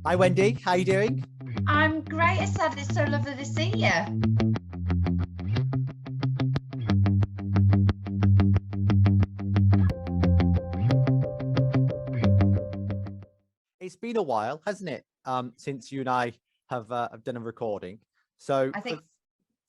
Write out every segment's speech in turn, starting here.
Hi, Wendy. How you doing? I'm great, Assad. It's so lovely to see you. It's been a while, hasn't it? Since you and I have done a recording. So, I think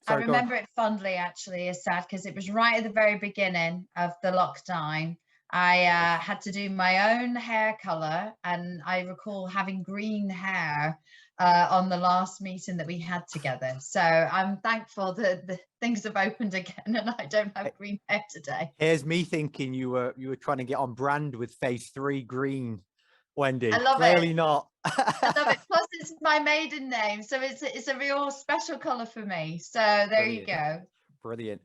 I sorry, go on. remember it fondly, actually, Assad, because it was right at the very beginning of the lockdown. I had to do my own hair color, and I recall having green hair on the last meeting that we had together. So I'm thankful that the things have opened again, and I don't have green hair today. Here's me thinking you were trying to get on brand with Phase 3 green, I Wendy. love it. Clearly not. I love it. Plus, it's my maiden name, so it's a real special color for me. So there you Brilliant. go. Brilliant.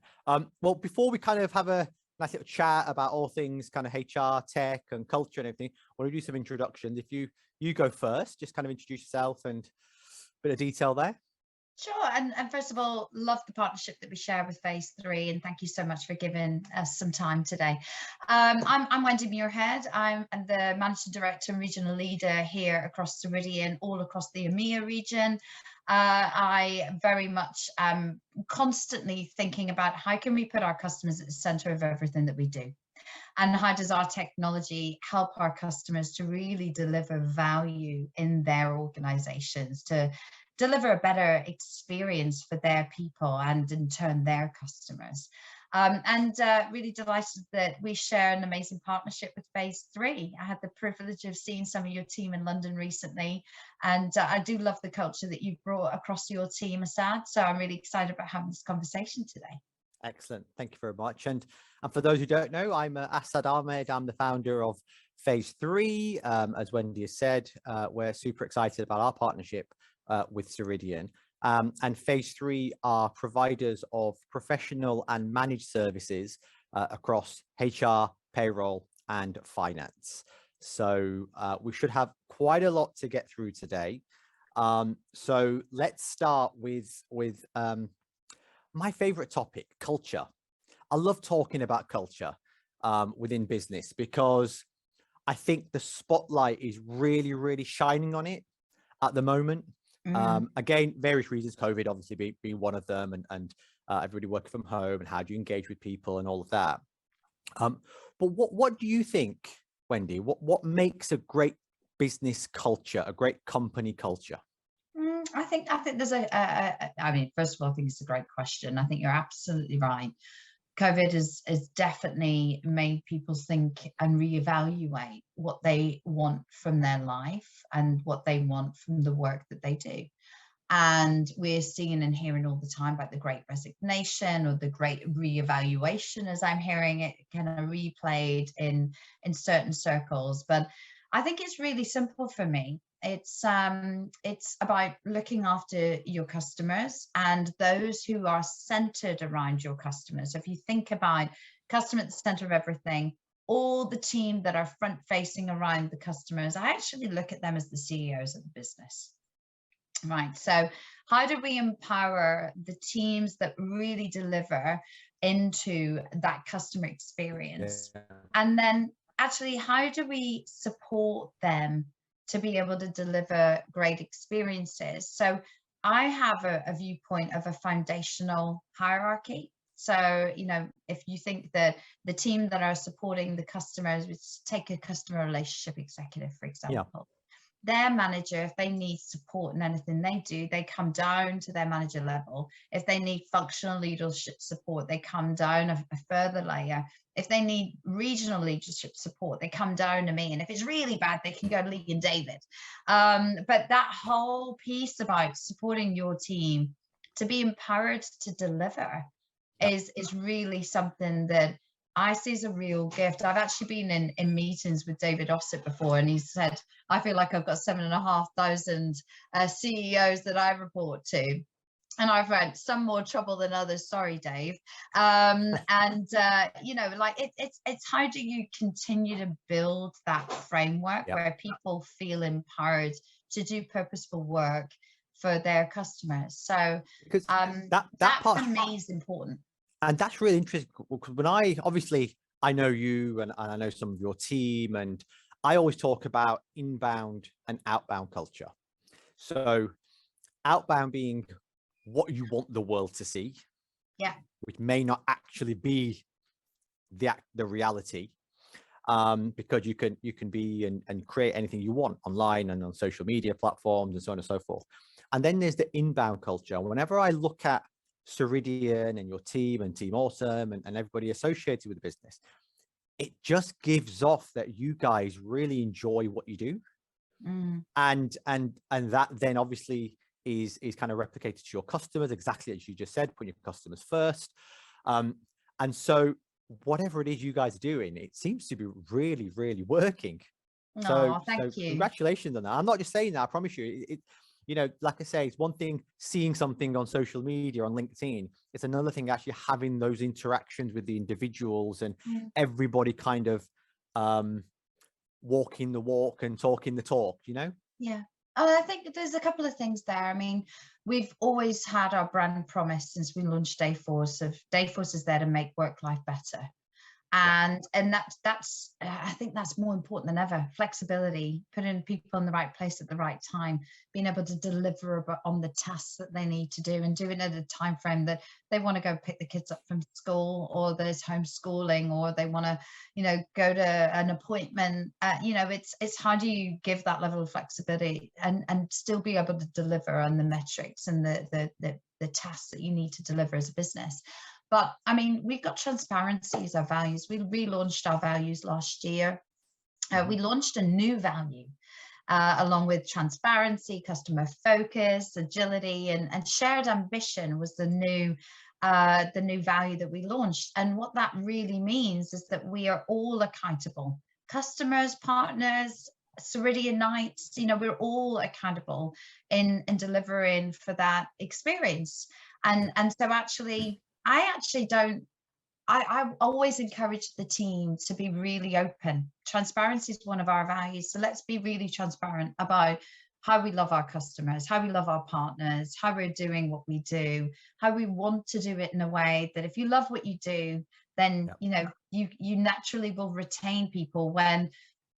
Well, before we kind of have a nice little chat about all things kind of HR, tech, and culture and everything, I want to do some introductions. If you go first, just kind of introduce yourself and a bit of detail there. Sure. And first of all, love the partnership that we share with Phase 3, and thank you so much for giving us some time today. I'm Wendy Muirhead. I'm the Managing Director and Regional Leader here across Ceridian, all across the EMEA region. I very much am constantly thinking about how can we put our customers at the center of everything that we do, and how does our technology help our customers to really deliver value in their organizations, to deliver a better experience for their people and in turn their customers. Really delighted that we share an amazing partnership with Phase 3. I had the privilege of seeing some of your team in London recently, and I do love the culture that you've brought across your team, Assad. So I'm really excited about having this conversation today. Excellent. Thank you very much. And for those who don't know, I'm Assad Ahmed. I'm the founder of Phase 3. As Wendy has said, we're super excited about our partnership with Ceridian. And Phase 3 are providers of professional and managed services across HR, payroll, and finance. So we should have quite a lot to get through today. So let's start with my favorite topic, culture. I love talking about culture within business because I think the spotlight is really, really shining on it at the moment. Again, various reasons, COVID obviously being one of them, and everybody working from home, and how do you engage with people and all of that. But what do you think, Wendy? What makes a great business culture, a great company culture? I think there's I mean, first of all, I think it's a great question. I think you're absolutely right. COVID has definitely made people think and reevaluate what they want from their life and what they want from the work that they do. And we're seeing and hearing all the time about the great resignation or the great reevaluation, as I'm hearing it kind of replayed in certain circles. But I think it's really simple for me. It's about looking after your customers and those who are centered around your customers. If you think about customer at the center of everything, all the team that are front facing around the customers, I actually look at them as the CEOs of the business. Right. So how do we empower the teams that really deliver into that customer experience? Yeah. And then actually, how do we support them to be able to deliver great experiences? So I have a viewpoint of a foundational hierarchy. So, if you think that the team that are supporting the customers, take a customer relationship executive, for example, their manager, if they need support in anything they do, they come down to their manager level. If they need functional leadership support, they come down a further layer. If they need regional leadership support, they come down to me. And if it's really bad, they can go to Lee and David. But that whole piece about supporting your team to be empowered to deliver is really something that I see as a real gift. I've actually been in meetings with David Ossett before, and he said, I feel like I've got 7,500 CEOs that I report to. And I've had some more trouble than others. Sorry, Dave. Like it's how do you continue to build that framework where people feel empowered to do purposeful work for their customers? So because that part for me is important. And that's really interesting, because when I know you and I know some of your team, and I always talk about inbound and outbound culture. So outbound being what you want the world to see, Yeah. which may not actually be the reality, because you can be and create anything you want online and on social media platforms and so on and so forth. And then there's the inbound culture. Whenever I look at Ceridian and your team and Team Awesome and everybody associated with the business, it just gives off that you guys really enjoy what you do. And that then obviously is kind of replicated to your customers, exactly as you just said, putting your customers first. And so whatever it is you guys are doing, it seems to be really, really working. So Thank you. Congratulations on that. I'm not just saying that, I promise you. You know, like I say, it's one thing seeing something on social media, on LinkedIn. It's another thing actually having those interactions with the individuals and everybody kind of walking the walk and talking the talk, you know? Yeah. Oh, I think there's a couple of things there. I mean, we've always had our brand promise since we launched Dayforce of Dayforce is there to make work life better. And that's I think that's more important than ever. Flexibility, putting people in the right place at the right time, being able to deliver on the tasks that they need to do and do it at a time frame that they want to go pick the kids up from school, or there's homeschooling, or they want to, you know, go to an appointment. You know, it's how do you give that level of flexibility and still be able to deliver on the metrics and the tasks that you need to deliver as a business. But I mean, we've got transparency as our values. We relaunched our values last year. We launched a new value along with transparency, customer focus, agility, and shared ambition was the new value that we launched. And what that really means is that we are all accountable. Customers, partners, Ceridianites, you know, we're all accountable in delivering for that experience. And so actually, I always encourage the team to be really open. Transparency is one of our values. So let's be really transparent about how we love our customers, how we love our partners, how we're doing what we do, how we want to do it in a way that if you love what you do, then, you know, you naturally will retain people. When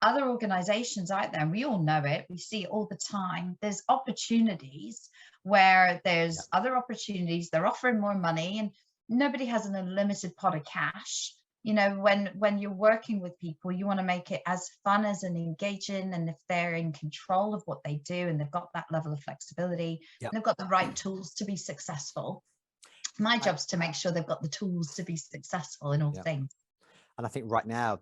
other organizations out there, and we all know it, we see it all the time, there's opportunities where there's other opportunities, they're offering more money, and nobody has an unlimited pot of cash. You know, when you're working with people, you want to make it as fun as and engaging, and if they're in control of what they do and they've got that level of flexibility, and they've got the right tools to be successful. My job's to make sure they've got the tools to be successful in all things. And I think right now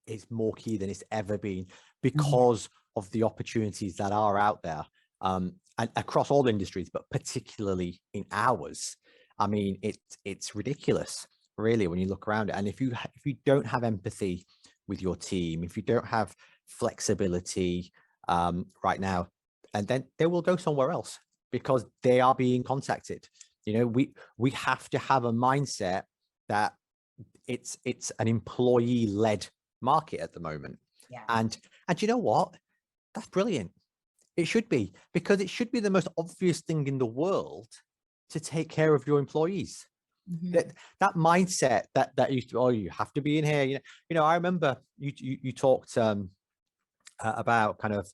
it's more key than it's ever been, because of the opportunities that are out there, and across all industries, but particularly in ours. I mean, it's ridiculous, really, when you look around it. And if you don't have empathy with your team, if you don't have flexibility right now, and then they will go somewhere else because they are being contacted. You know, we have to have a mindset that it's an employee-led market at the moment. And you know what? That's brilliant. It should be, because it should be the most obvious thing in the world to take care of your employees. That mindset that used to, oh, you have to be in here. You know, I remember you talked about kind of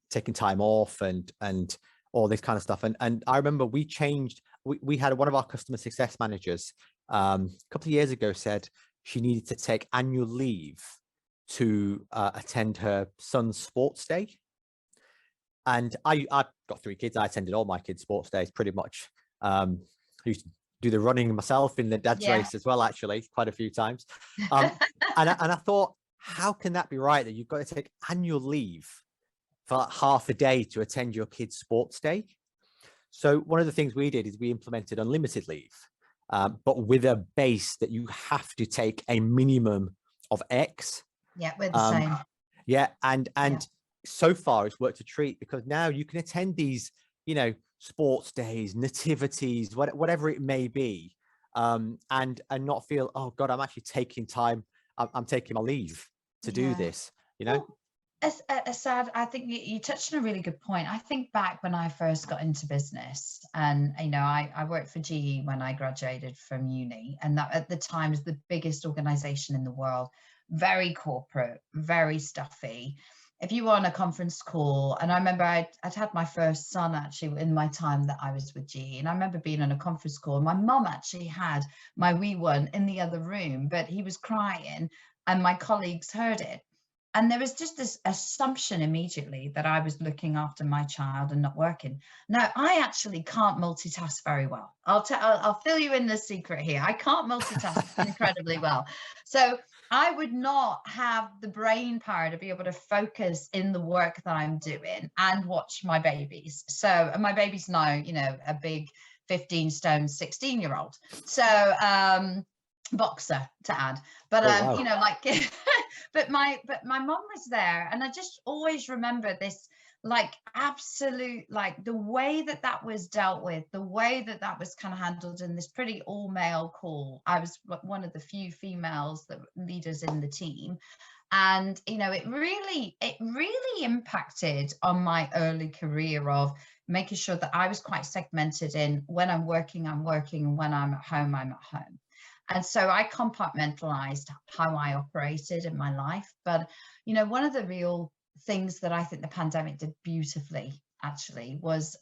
taking time off and all this kind of stuff. And I remember we had one of our customer success managers a couple of years ago said she needed to take annual leave to attend her son's sports day. And I've got 3 kids. I attended all my kids' sports days pretty much. I used to do the running myself in the dad's race as well, actually, quite a few times. And I thought, how can that be right, that you've got to take annual leave for like half a day to attend your kid's sports day? So one of the things we did is we implemented unlimited leave, but with a base that you have to take a minimum of X. Yeah, we're the same. Yeah, and so far it's worked a treat, because now you can attend these, you know, sports days, nativities, whatever it may be, and not feel, oh God, I'm actually taking time. I'm taking my leave to do this, you know. Assad, I think you touched on a really good point. I think back when I first got into business, and you know, I worked for GE when I graduated from uni, and that at the time was the biggest organization in the world. very corporate, very stuffy. If you were on a conference call, and I remember I'd had my first son actually in my time that I was with GE, and I remember being on a conference call, and my mum actually had my wee one in the other room, but he was crying and my colleagues heard it. And there was just this assumption immediately that I was looking after my child and not working. Now, I actually can't multitask very well. I'll fill you in the secret here. I can't multitask incredibly well. So I would not have the brain power to be able to focus in the work that I'm doing and watch my babies. So, and my baby's now, you know, a big 15 stone, 16-year-old. So, boxer to add, but wow. you know, like but my mom was there, and I just always remember this, like, absolute, like, the way that that was dealt with, the way that that was kind of handled in this pretty all male call. I was one of the few females that leaders in the team, and you know, it really impacted on my early career of making sure that I was quite segmented in when I'm working, and when I'm at home, I'm at home. And so I compartmentalized how I operated in my life. But, you know, one of the real things that I think the pandemic did beautifully actually was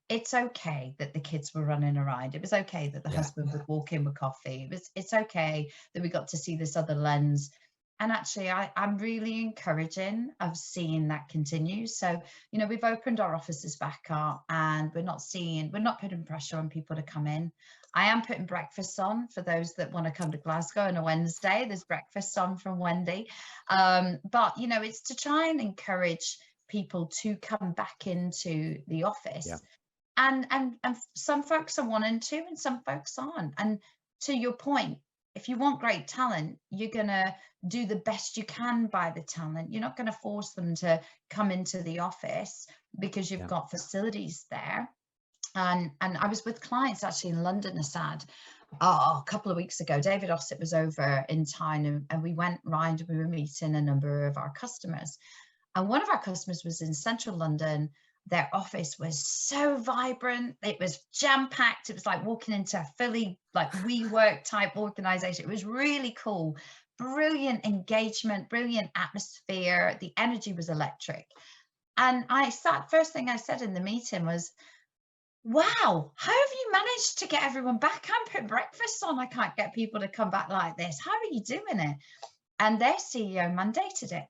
it's okay that the kids were running around. It was okay that the husband would walk in with coffee. It's okay that we got to see this other lens. And actually, I'm really encouraging of seeing that continue. So, you know, we've opened our offices back up, and we're not putting pressure on people to come in. I am putting breakfast on for those that want to come to Glasgow on a Wednesday. There's breakfast on from Wendy. But, you know, it's to try and encourage people to come back into the office. Yeah. And some folks are wanting to, and some folks aren't. And to your point, if you want great talent, you're going to do the best you can by the talent. You're not going to force them to come into the office because you've got facilities there. And I was with clients actually in London, Assad, a couple of weeks ago. David Ossett was over in town, and we went round and we were meeting a number of our customers. And one of our customers was in central London. Their office was so vibrant. It was jam-packed. It was like walking into a fully like WeWork type organization. It was really cool. Brilliant engagement, brilliant atmosphere. The energy was electric. And first thing I said in the meeting was, wow, how have you managed to get everyone back? I'm putting breakfast on. I can't get people to come back like this. How are you doing it? And their CEO mandated it.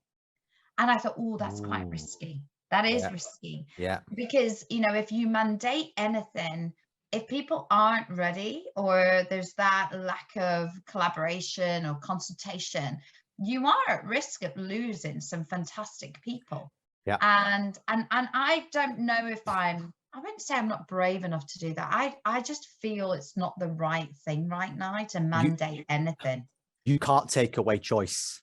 And I thought, oh, that's quite risky. That is risky. Yeah. Because, you know, if you mandate anything, if people aren't ready, or there's that lack of collaboration or consultation, you are at risk of losing some fantastic people. Yeah. And I don't know if I wouldn't say I'm not brave enough to do that. I just feel it's not the right thing right now to mandate anything. You can't take away choice.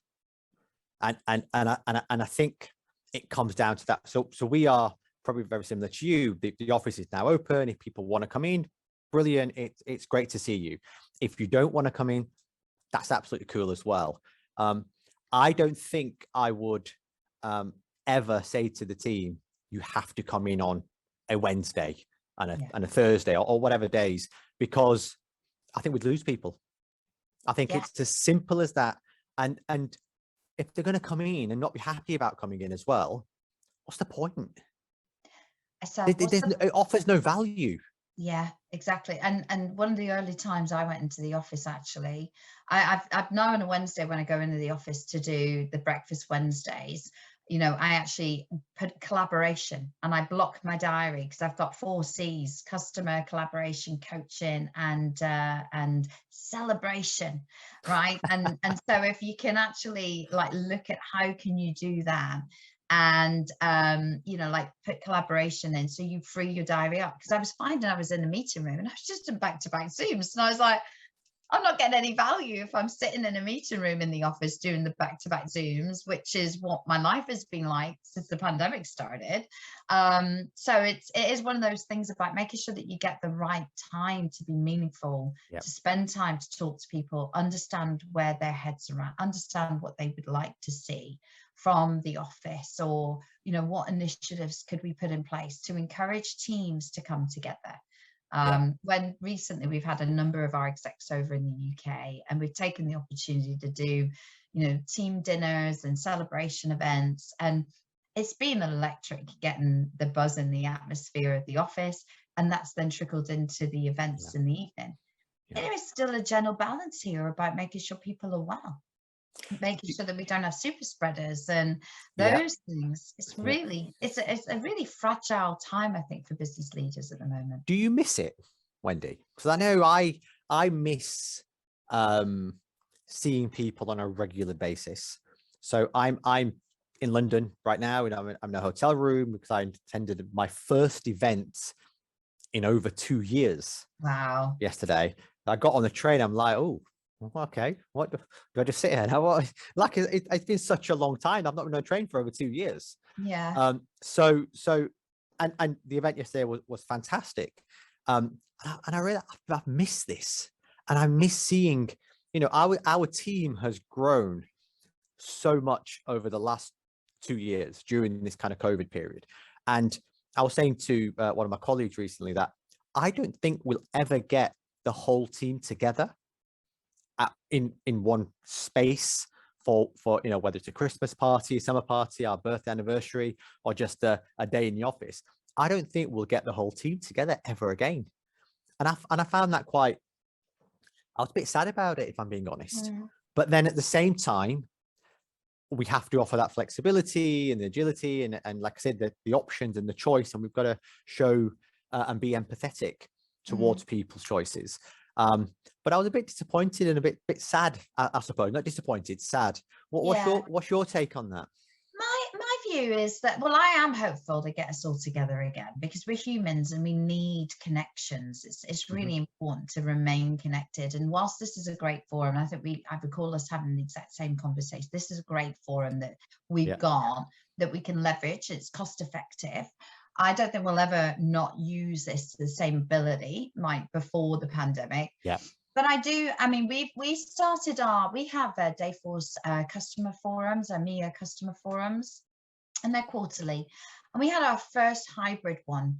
And I think it comes down to that. So we are probably very similar to you. The office is now open. If people want to come in, brilliant. It's great to see you. If you don't want to come in, that's absolutely cool as well. I don't think I would ever say to the team, you have to come in on a Wednesday and a Thursday or whatever days, because I think we'd lose people. I think it's as simple as that. And if they're going to come in and not be happy about coming in as well, what's the point? It offers no value. Yeah, exactly. And one of the early times I went into the office, actually, I've now on a Wednesday when I go into the office to do the breakfast Wednesdays, you know, I actually put collaboration, and I block my diary because I've got 4 C's: customer, collaboration, coaching, and celebration, right? And so if you can actually like look at how can you do that, and you know, like put collaboration in, so you free your diary up. Because I was finding I was in a meeting room and I was just in back-to-back Zooms, and I was like, I'm not getting any value if I'm sitting in a meeting room in the office doing the back-to-back Zooms, which is what my life has been like since the pandemic started. So it is one of those things about making sure that you get the right time to be meaningful, to spend time to talk to people, understand where their heads are at, understand what they would like to see from the office, or, you know, what initiatives could we put in place to encourage teams to come together. When recently we've had a number of our execs over in the UK, and we've taken the opportunity to do, team dinners and celebration events. And it's been electric getting the buzz in the atmosphere of the office. And that's then trickled into the events in the evening. Yeah. There is still a general balance here about making sure people are well, making sure that we don't have super spreaders and those things. It's really, it's a really fragile time, I think, for business leaders at the moment. Do you miss it, Wendy? Because I know I miss seeing people on a regular basis. So I'm in London right now, and I'm in a hotel room because I attended my first event in over 2 years. Wow. Yesterday, I got on the train. I'm like, oh, okay. What do I just sit here now? Like it's been such a long time. I've not been on a train for over 2 years. Yeah. So and the event yesterday was fantastic. And I really, I've missed this, and I miss seeing, our team has grown so much over the last 2 years during this kind of COVID period. And I was saying to one of my colleagues recently that I don't think we'll ever get the whole team together in one space for whether it's a Christmas party, a summer party, our birthday anniversary, or just a day in the office. I don't think we'll get the whole team together ever again. And I found that I was a bit sad about it, if I'm being honest. But then at the same time, we have to offer that flexibility and the agility and like I said, the options and the choice, and we've got to show and be empathetic towards people's choices. But I was a bit disappointed and a bit sad, I suppose. Not disappointed, sad. What's your take on that? My view is that, well, I am hopeful to get us all together again, because we're humans and we need connections. It's really important to remain connected. And whilst this is a great forum, I think I recall us having the exact same conversation. This is a great forum that we've got that we can leverage. It's cost effective. I don't think we'll ever not use this to the same ability like before the pandemic. Yeah. But we have Dayforce customer forums, EMEA customer forums, and they're quarterly. And we had our first hybrid one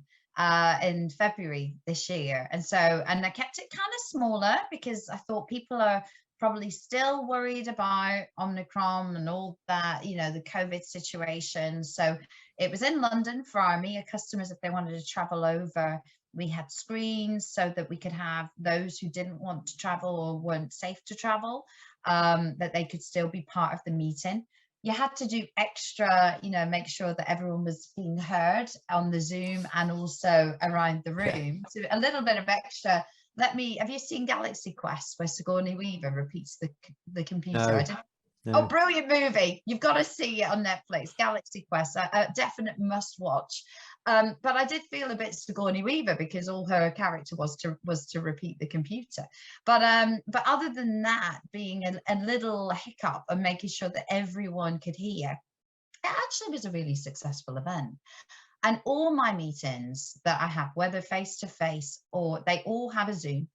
in February this year. And I kept it kind of smaller because I thought people are probably still worried about Omicron and all that, the COVID situation. So it was in London for our EMEA customers if they wanted to travel over. We had screens so that we could have those who didn't want to travel or weren't safe to travel, that they could still be part of the meeting. You had to do extra, make sure that everyone was being heard on the Zoom and also around the room. So a little bit of extra. Have you seen Galaxy Quest where Sigourney Weaver repeats the computer? No. Oh, brilliant movie. You've got to see it on Netflix. Galaxy Quest, a definite must watch. But I did feel a bit Sigourney Weaver because all her character was to repeat the computer. But other than that, being a little hiccup and making sure that everyone could hear, it actually was a really successful event. And all my meetings that I have, whether face-to-face or they all have a Zoom.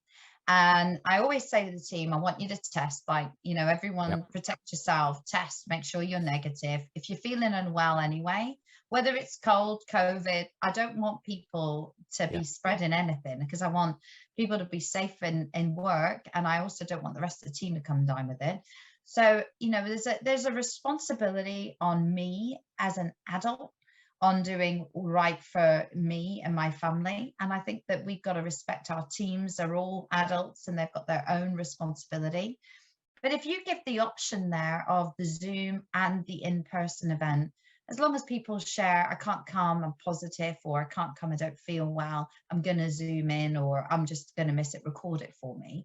And I always say to the team, I want you to test, everyone protect yourself, test, make sure you're negative. If you're feeling unwell anyway, whether it's cold, COVID, I don't want people to be spreading anything because I want people to be safe in work. And I also don't want the rest of the team to come down with it. So, there's a responsibility on me as an adult on doing right for me and my family. And I think that we've got to respect our teams. They're all adults and they've got their own responsibility. But if you give the option there of the Zoom and the in-person event, as long as people share, I can't come, I'm positive, or I can't come, I don't feel well, I'm going to Zoom in, or I'm just going to miss it, record it for me,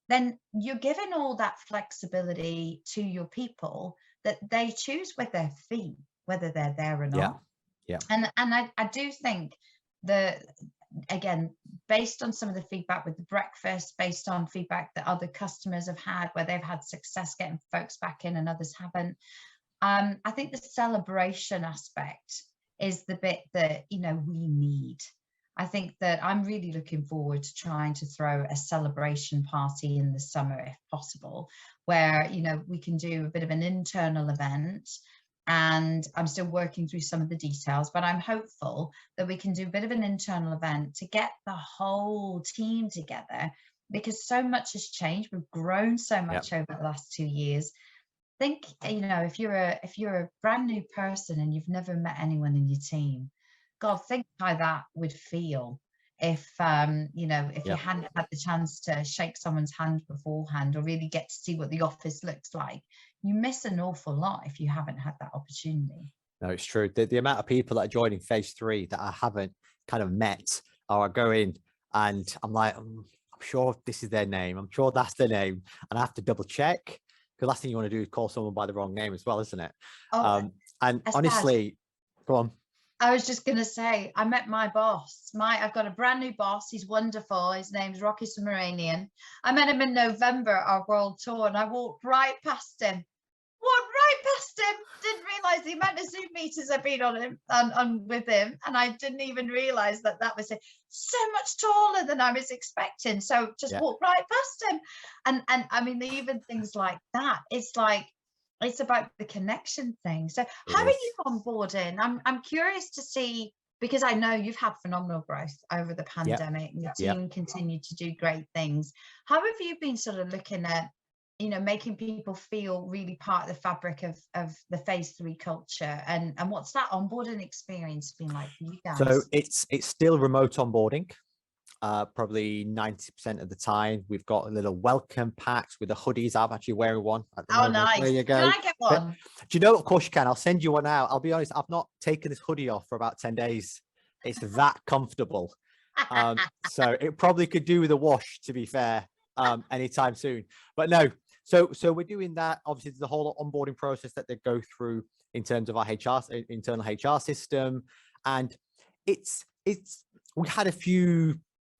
then you're giving all that flexibility to your people that they choose with their feet, whether they're there or not. Yeah. And I do think that, again, based on some of the feedback with the breakfast, based on feedback that other customers have had where they've had success getting folks back in and others haven't, I think the celebration aspect is the bit that, we need. I think that I'm really looking forward to trying to throw a celebration party in the summer, if possible, where, we can do a bit of an internal event. And I'm still working through some of the details, but I'm hopeful that we can do a bit of an internal event to get the whole team together, because so much has changed. We've grown so much over the last 2 years. think, you know, if you're a brand new person and you've never met anyone in your team, God, think how that would feel if you know, if you Yeah. hadn't had the chance to shake someone's hand beforehand or really get to see what the office looks like. You miss an awful lot if you haven't had that opportunity. No, it's true. The amount of people that are joining phase 3 that I haven't kind of met, or I go in and I'm like, I'm sure this is their name. I'm sure that's their name. And I have to double check, because last thing you want to do is call someone by the wrong name as well, isn't it? Oh, And Assad, honestly, go on. I was just going to say, I met my boss. I've got a brand new boss. He's wonderful. His name's Rocky Submaranian. I met him in November, our world tour, and I walked right past him. Walked right past him. Didn't realize the amount of Zoom meetings I've been on him and with him, and I didn't even realize that was so much taller than I was expecting. So just walked right past him, and I mean, even things like that. It's like, it's about the connection thing. So how are you onboarding? I'm curious to see, because I know you've had phenomenal growth over the pandemic. Your team continued to do great things. How have you been sort of looking at, you know, making people feel really part of the fabric of the phase 3 culture, and what's that onboarding experience been like for you guys? So it's still remote onboarding. Probably 90% of the time. We've got a little welcome packs with the hoodies. I'm actually wearing one at the moment. Nice. There you go. Can I get one? But, do you know, of course you can. I'll send you one out. I'll be honest, I've not taken this hoodie off for about 10 days. It's that comfortable. So it probably could do with a wash, to be fair, anytime soon. But no, so we're doing that. Obviously, there's the whole onboarding process that they go through in terms of our internal HR system. And we had a few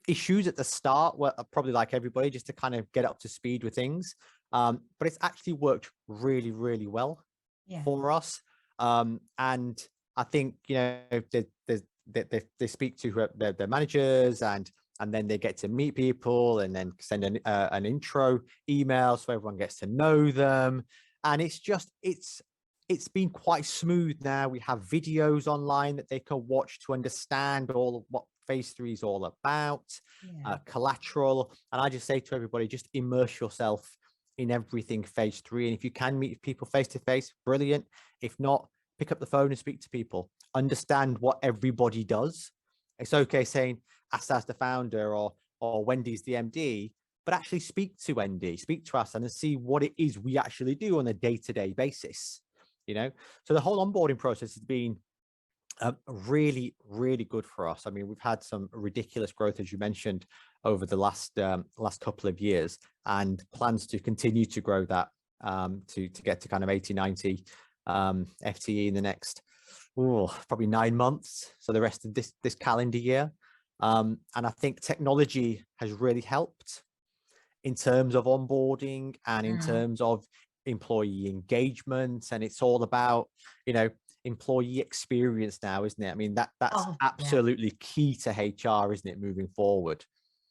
issues at the start, where probably like everybody, just to kind of get up to speed with things, but it's actually worked really, really well for us. And I think, you know, they speak to their managers, and then they get to meet people, and then send an intro email so everyone gets to know them. And it's been quite smooth now. We have videos online that they can watch to understand all of what phase 3 is all about, collateral. And I just say to everybody, just immerse yourself in everything phase 3. And if you can meet people face to face, brilliant. If not, pick up the phone and speak to people. Understand what everybody does. It's okay saying Assad's the founder or Wendy's the MD, but actually speak to Wendy, speak to Assad, and see what it is we actually do on a day-to-day basis. You know, so the whole onboarding process has been really, really good for us. I mean, we've had some ridiculous growth, as you mentioned, over the last couple of years, and plans to continue to grow that to get to kind of 80, 90 FTE in the next probably 9 months. So the rest of this calendar year. And I think technology has really helped in terms of onboarding and in terms of employee engagement. And it's all about, you know, employee experience now, isn't it? I mean, that's absolutely key to HR, isn't it, moving forward?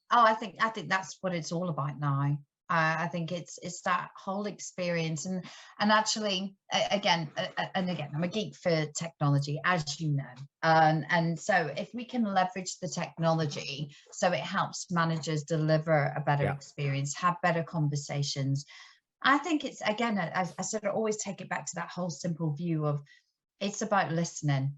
I think that's what it's all about now. I think it's that whole experience, and actually, again, I'm a geek for technology, as you know, and so if we can leverage the technology so it helps managers deliver a better experience, have better conversations, I think it's, again, I sort of always take it back to that whole simple view of, it's about listening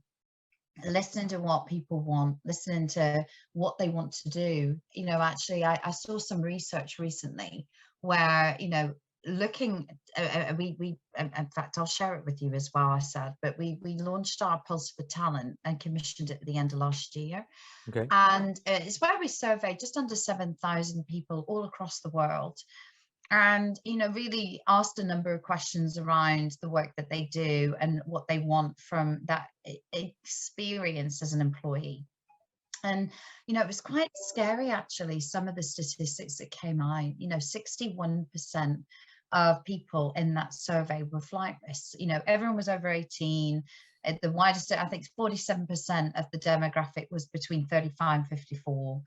to what people want, listening to what they want to do. You know, actually, I saw some research recently where, you know, looking, in fact, I'll share it with you as well, I said, but we launched our Pulse for Talent and commissioned it at the end of last year. Okay. And it's where we surveyed just under 7,000 people all across the world. And, you know, really asked a number of questions around the work that they do and what they want from that experience as an employee. And, you know, it was quite scary, actually, some of the statistics that came out. You know, 61% of people in that survey were flight risks. You know, everyone was over 18. The widest, I think 47% of the demographic was between 35 and 54.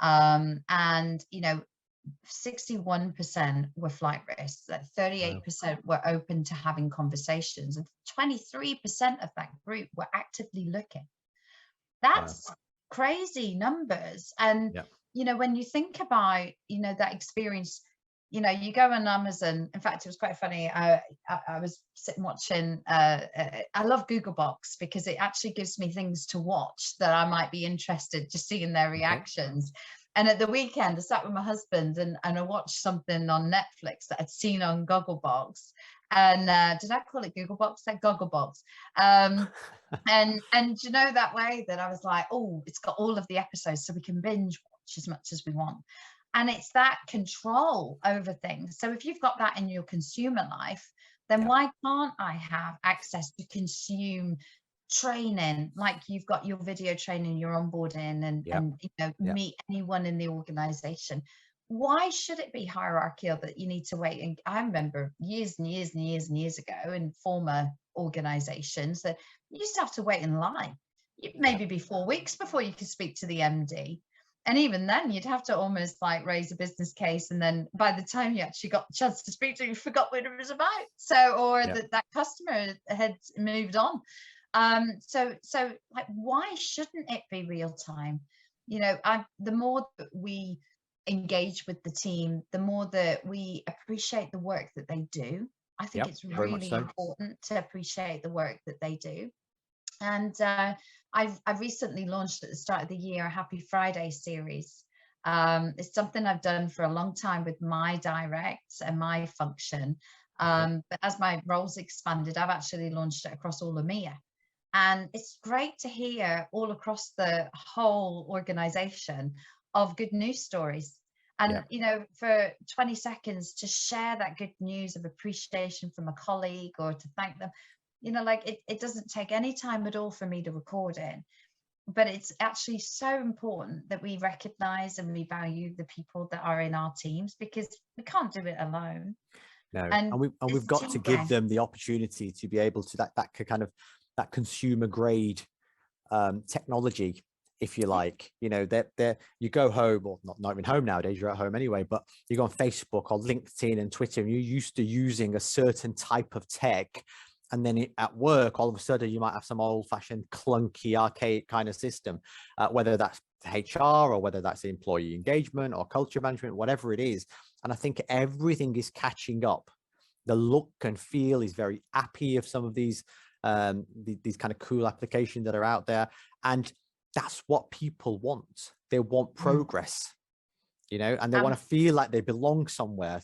And, you know, 61% were flight risks, that 38% were open to having conversations, and 23% of that group were actively looking. That's crazy numbers. And you know, when you think about, you know, that experience, you know, you go on Amazon. In fact, it was quite funny. I was sitting watching, I love Googlebox because it actually gives me things to watch that I might be interested, just seeing their reactions. And at the weekend, I sat with my husband and I watched something on Netflix that I'd seen on Gogglebox. And did I call it Googlebox? That Gogglebox. And you know, that way that I was like, oh, it's got all of the episodes, so we can binge watch as much as we want. And it's that control over things. So if you've got that in your consumer life, then why can't I have access to consume training, like you've got your video training, your onboarding, and you know, meet anyone in the organization? Why should it be hierarchical that you need to wait? And I remember years and years and years and years ago in former organizations that you used to have to wait in line. Maybe be 4 weeks before you could speak to the MD. And even then, you'd have to almost like raise a business case. And then by the time you actually got the chance to speak to, you forgot what it was about. So, or that customer had moved on. So like, why shouldn't it be real time? You know, the more that we engage with the team, the more that we appreciate the work that they do. I think it's really important to appreciate the work that they do. And I've recently launched at the start of the year a Happy Friday series. It's something I've done for a long time with my direct and my function. But as my roles expanded, I've actually launched it across all of EMEA. And it's great to hear all across the whole organization of good news stories. And, you know, for 20 seconds to share that good news of appreciation from a colleague or to thank them, you know, like it doesn't take any time at all for me to record it. But it's actually so important that we recognize and we value the people that are in our teams, because we can't do it alone. No, and we've got to give them the opportunity to be able to that kind of that consumer grade technology, if you like. You know, that you go home, or not even home nowadays, you're at home anyway, but you go on Facebook or LinkedIn and Twitter, and you're used to using a certain type of tech. And then at work, all of a sudden, you might have some old-fashioned, clunky, archaic kind of system, whether that's HR or whether that's employee engagement or culture management, whatever it is. And I think everything is catching up. The look and feel is very appy of some of these kind of cool applications that are out there, and that's what people want. They want progress, you know, and they want to feel like they belong somewhere.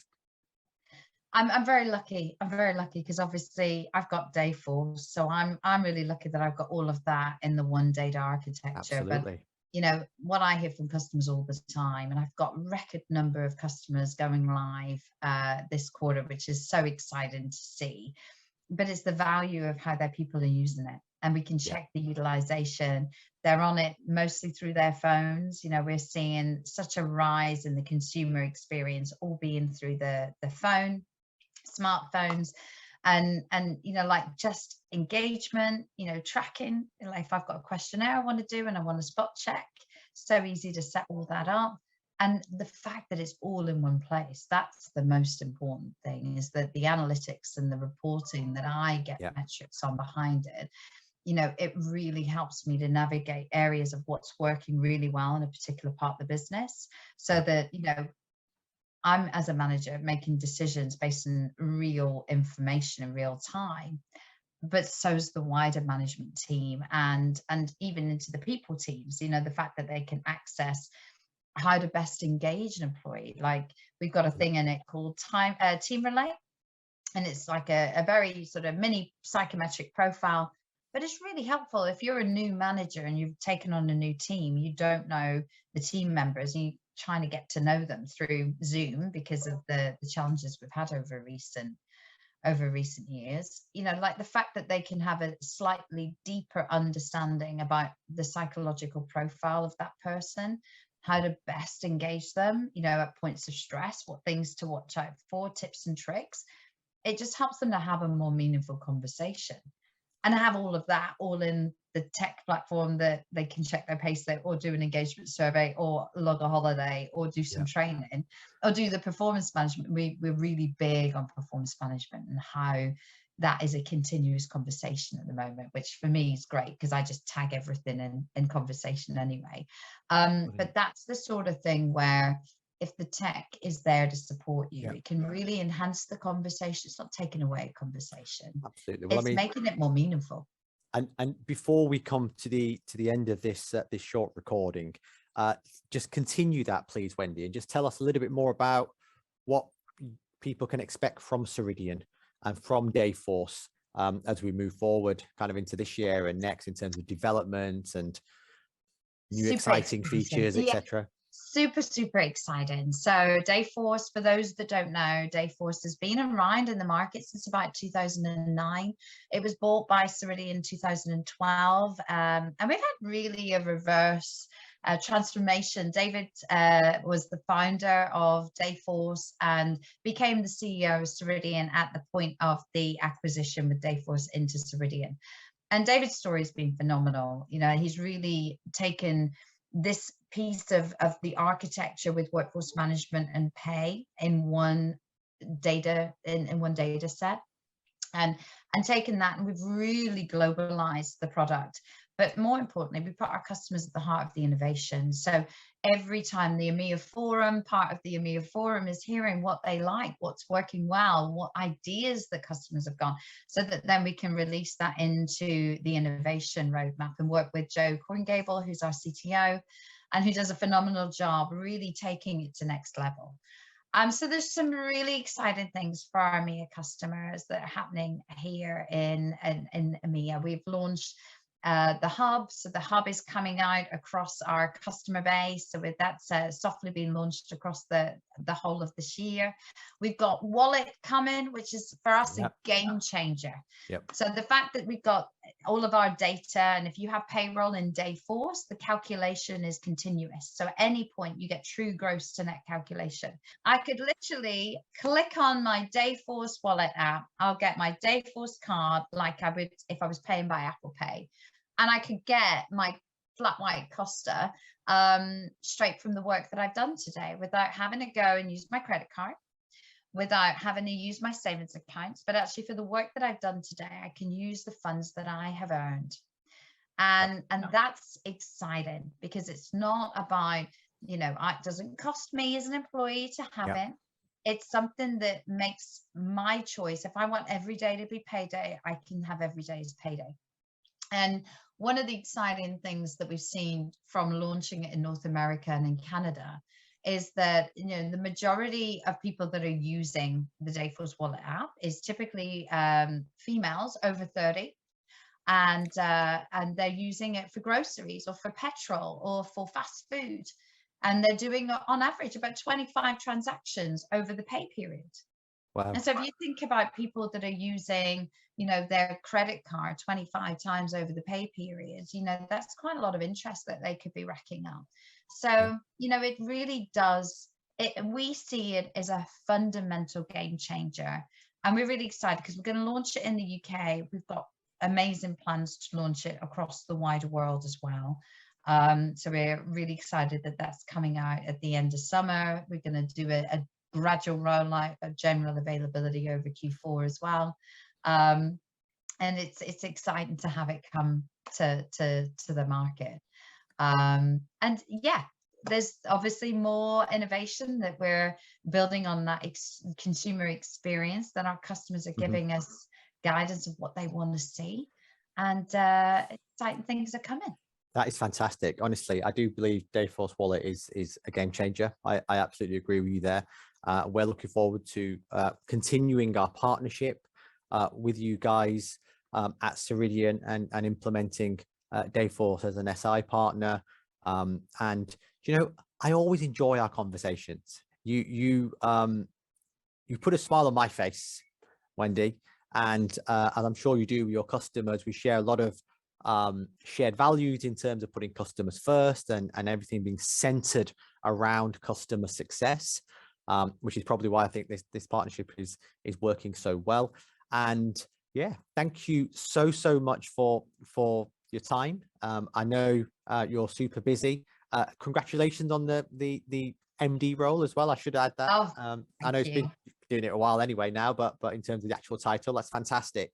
I'm very lucky. I'm very lucky because obviously I've got Dayforce, so I'm really lucky that I've got all of that in the one data architecture. Absolutely. But you know what I hear from customers all the time, and I've got a record number of customers going live this quarter, which is so exciting to see. But it's the value of how their people are using it, and we can check the utilization. They're on it mostly through their phones. You know, we're seeing such a rise in the consumer experience, all being through the phone, smartphones, and you know, like just engagement, you know, tracking. Like if I've got a questionnaire I want to do and I want to spot check, so easy to set all that up. And the fact that it's all in one place, that's the most important thing, is that the analytics and the reporting that I get metrics on behind it, you know, it really helps me to navigate areas of what's working really well in a particular part of the business, so that, you know, I'm, as a manager, making decisions based on real information in real time, but so's the wider management team, and even into the people teams. You know, the fact that they can access how to best engage an employee. Like we've got a thing in it called Team Relay, and it's like a very sort of mini psychometric profile, but it's really helpful if you're a new manager and you've taken on a new team, you don't know the team members, and you're trying to get to know them through Zoom because of the challenges we've had over recent years. You know, like the fact that they can have a slightly deeper understanding about the psychological profile of that person, how to best engage them, you know, at points of stress, what things to watch out for, tips and tricks. It just helps them to have a more meaningful conversation, and have all of that all in the tech platform that they can check their payslip or do an engagement survey or log a holiday or do some training or do the performance management. We're really big on performance management and how that is a continuous conversation at the moment, which for me is great because I just tag everything in conversation anyway. But that's the sort of thing where if the tech is there to support you. Yeah. It can really enhance the conversation. It's not taking away a conversation. Absolutely. Well, It's making it more meaningful. And before we come to the end of this this short recording, just continue that, please, Wendy, and just tell us a little bit more about what people can expect from Ceridian and from Dayforce as we move forward kind of into this year and next in terms of development and new Super exciting exciting. features, Yeah. etc. Super exciting. So Dayforce, for those that don't know, Dayforce has been around in the market since about 2009. It was bought by Ceridian in 2012, and we've had really a reverse transformation. David was the founder of Dayforce and became the CEO of Ceridian at the point of the acquisition with Dayforce into Ceridian. And David's story has been phenomenal. You know, he's really taken this piece of the architecture with workforce management and pay in one data set, and taken that, and we've really globalized the product. But more importantly, we put our customers at the heart of the innovation. So every time the EMEA forum, part of the EMEA forum is hearing what they like, what's working well, what ideas the customers have got, so that then we can release that into the innovation roadmap and work with Joe Corngable, who's our CTO, and who does a phenomenal job really taking it to next level. So there's some really exciting things for our EMEA customers that are happening here in EMEA. We've launched the hub. So the hub is coming out across our customer base. So with that's softly being launched across the whole of this year. We've got Wallet coming, which is for us a game changer. So the fact that we've got all of our data, and if you have payroll in Dayforce, the calculation is continuous. So at any point you get true gross to net calculation. I could literally click on my Dayforce wallet app. I'll get my Dayforce card like I would if I was paying by Apple Pay. And I could get my flat white Costa straight from the work that I've done today without having to go and use my credit card, without having to use my savings accounts. But actually for the work that I've done today, I can use the funds that I have earned. And that's exciting because it's not about, you know, it doesn't cost me as an employee to have it. It's something that makes my choice. If I want every day to be payday, I can have every day as payday. And one of the exciting things that we've seen from launching it in North America and in Canada is that, you know, the majority of people that are using the Dayforce Wallet app is typically females over 30, and they're using it for groceries or for petrol or for fast food, and they're doing on average about 25 transactions over the pay period. Wow. And so if you think about people that are using, you know, their credit card 25 times over the pay period, you know, that's quite a lot of interest that they could be racking up. So, you know, it really does, we see it as a fundamental game changer. And we're really excited because we're going to launch it in the UK. We've got amazing plans to launch it across the wider world as well. So we're really excited that that's coming out at the end of summer. We're going to do a gradual rollout of general availability over Q4 as well. And it's exciting to have it come to the market. And yeah, there's obviously more innovation that we're building on that consumer experience that our customers are giving us guidance of what they want to see, and exciting things are coming. That is fantastic. Honestly, I do believe Dayforce Wallet is a game changer. I absolutely agree with you there. We're looking forward to continuing our partnership with you guys at Ceridian and implementing Dayforce as an SI partner. And you know, I always enjoy our conversations. You put a smile on my face, Wendy, and as I'm sure you do with your customers. We share a lot of shared values in terms of putting customers first and everything being centered around customer success, which is probably why I think this partnership is working so well. And yeah, thank you so much for your time. I know you're super busy. Congratulations on the MD role as well. I should add that. I know it's been doing it a while anyway now, but in terms of the actual title, that's fantastic.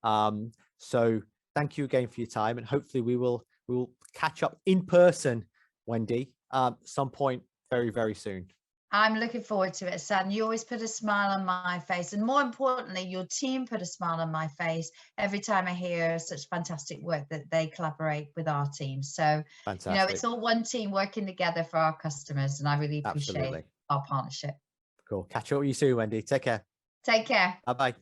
So thank you again for your time, and hopefully we will catch up in person, Wendy, some point very soon. I'm looking forward to it, Assad. You always put a smile on my face, and more importantly, your team put a smile on my face every time I hear such fantastic work that they collaborate with our team. So, Fantastic. you know, it's all one team working together for our customers, and I really appreciate Absolutely. our partnership. Cool. Catch up with you soon, Wendy. Take care. Take care. Bye-bye.